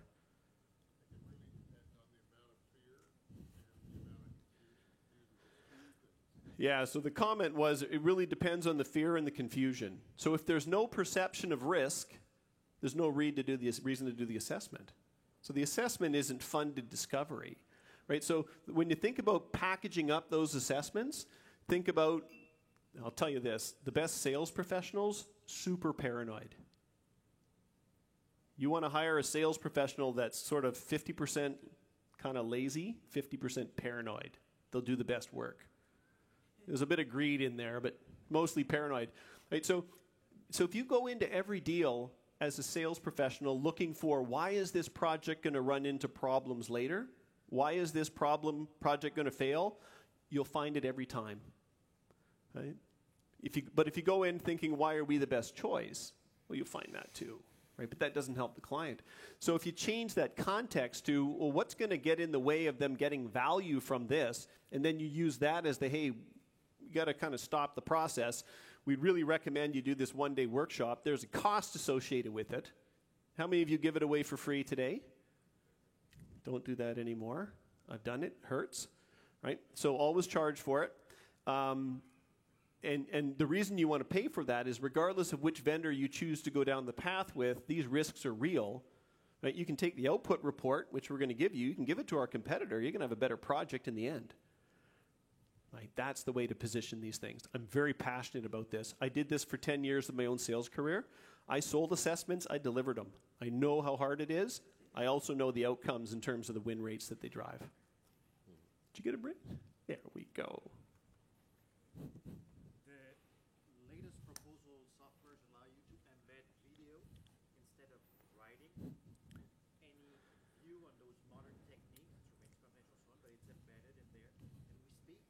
Yeah, so the comment was, it really depends on the fear and the confusion. So if there's no perception of risk, there's no reason to do the assessment. So the assessment isn't funded discovery, right? So when you think about packaging up those assessments, think about, I'll tell you this, the best sales professionals, super paranoid. You want to hire a sales professional that's sort of 50% kind of lazy, 50% paranoid. They'll do the best work. There's a bit of greed in there, but mostly paranoid. Right? So if you go into every deal as a sales professional looking for, why is this project going to run into problems later? Why is this project going to fail? You'll find it every time. Right? But if you go in thinking, why are we the best choice? Well, you'll find that too. Right? But that doesn't help the client. So if you change that context to, well, what's going to get in the way of them getting value from this, and then you use that as the, hey, you got to kind of stop the process. We'd really recommend you do this 1 day workshop. There's a cost associated with it. How many of you give it away for free today? Don't do that anymore. I've done it. Hurts. Right? So always charge for it. And the reason you want to pay for that is regardless of which vendor you choose to go down the path with, these risks are real. Right? You can take the output report, which we're going to give you. You can give it to our competitor. You're going to have a better project in the end. Right? That's the way to position these things. I'm very passionate about this. I did this for 10 years of my own sales career. I sold assessments. I delivered them. I know how hard it is. I also know the outcomes in terms of the win rates that they drive. Did you get a break? There we go. The latest proposal softwares allow you to embed video instead of writing. Any view on those modern techniques? It remains confidential, so on, but it's embedded in there, and we speak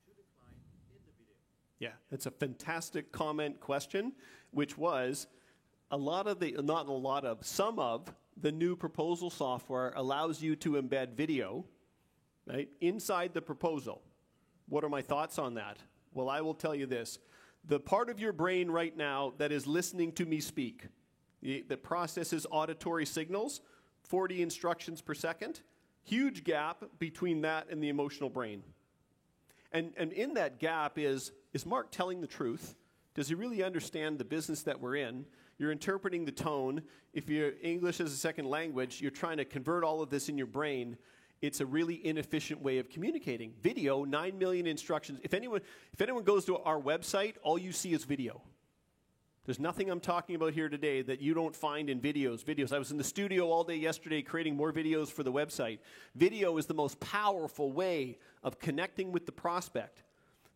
to the client in the video. Yeah, that's a fantastic comment question, which was some of the new proposal software allows you to embed video, right, inside the proposal. What are my thoughts on that? Well, I will tell you this. The part of your brain right now that is listening to me speak, that processes auditory signals, 40 instructions per second, huge gap between that and the emotional brain. And in that gap is Mark telling the truth? Does he really understand the business that we're in? You're interpreting the tone. If you're English as a second language, you're trying to convert all of this in your brain. It's a really inefficient way of communicating. Video, 9 million instructions. If anyone goes to our website, all you see is video. There's nothing I'm talking about here today that you don't find in videos. I was in the studio all day yesterday creating more videos for the website. Video is the most powerful way of connecting with the prospect.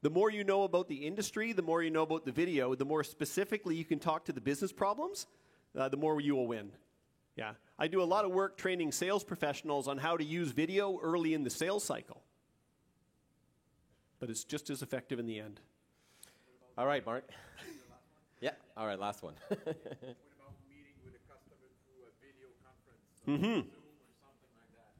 The more you know about the industry, the more you know about the video, the more specifically you can talk to the business problems, the more you will win. Yeah, I do a lot of work training sales professionals on how to use video early in the sales cycle. But it's just as effective in the end. All right, Mark. Yeah, all right, last one. What about meeting with a customer through a video conference, Zoom or something like that?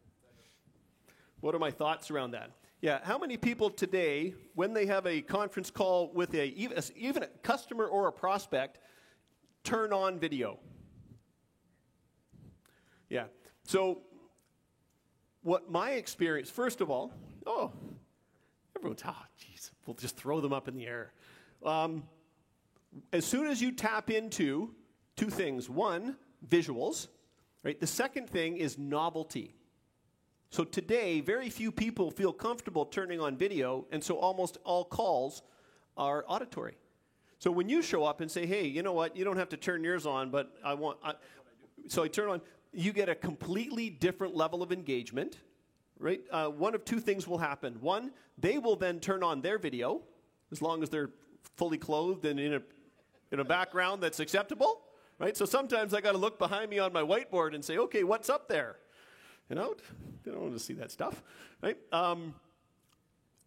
What are my thoughts around that? Yeah, how many people today, when they have a conference call with even a customer or a prospect, turn on video? Yeah, so what my experience, first of all, everyone's, geez, we'll just throw them up in the air. As soon as you tap into two things. One, visuals, right? The second thing is novelty. So today, very few people feel comfortable turning on video, and so almost all calls are auditory. So when you show up and say, hey, you know what, you don't have to turn yours on, but so I turn on, you get a completely different level of engagement, right? One of two things will happen. One, they will then turn on their video, as long as they're fully clothed and in a background that's acceptable, right? So sometimes I got to look behind me on my whiteboard and say, okay, what's up there? You know, they don't want to see that stuff, right?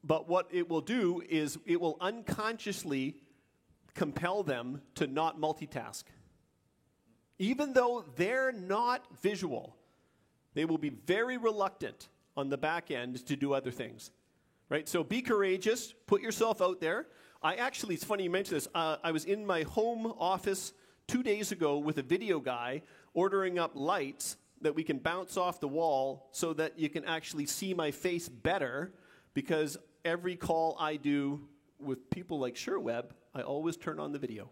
But what it will do is it will unconsciously compel them to not multitask. Even though they're not visual, they will be very reluctant on the back end to do other things, right? So be courageous, put yourself out there. It's funny you mentioned this. I was in my home office 2 days ago with a video guy ordering up lights that we can bounce off the wall so that you can actually see my face better, because every call I do with people like SureWeb, I always turn on the video,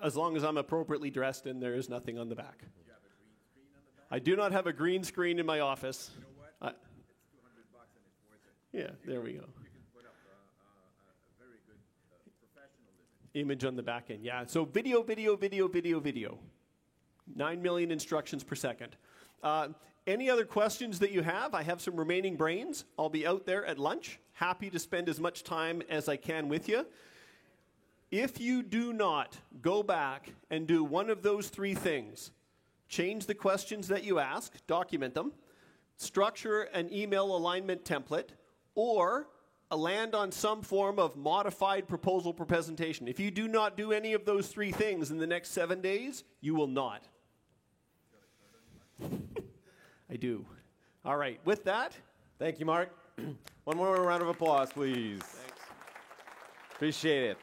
as long as I'm appropriately dressed and there is nothing on the back. You have a green screen on the back? I do not have a green screen in my office. You know what? It's $200 and it's worth it. Yeah, there we go. You can put up a very good professional image. Image on the back end, yeah. So video. 9 million instructions per second. Any other questions that you have? I have some remaining brains. I'll be out there at lunch. Happy to spend as much time as I can with you. If you do not go back and do one of those three things, change the questions that you ask, document them, structure an email alignment template, or land on some form of modified proposal per presentation. If you do not do any of those three things in the next 7 days, you will not. I do. All right, with that. Thank you, Mark. One more round of applause, please. Thanks. Appreciate it.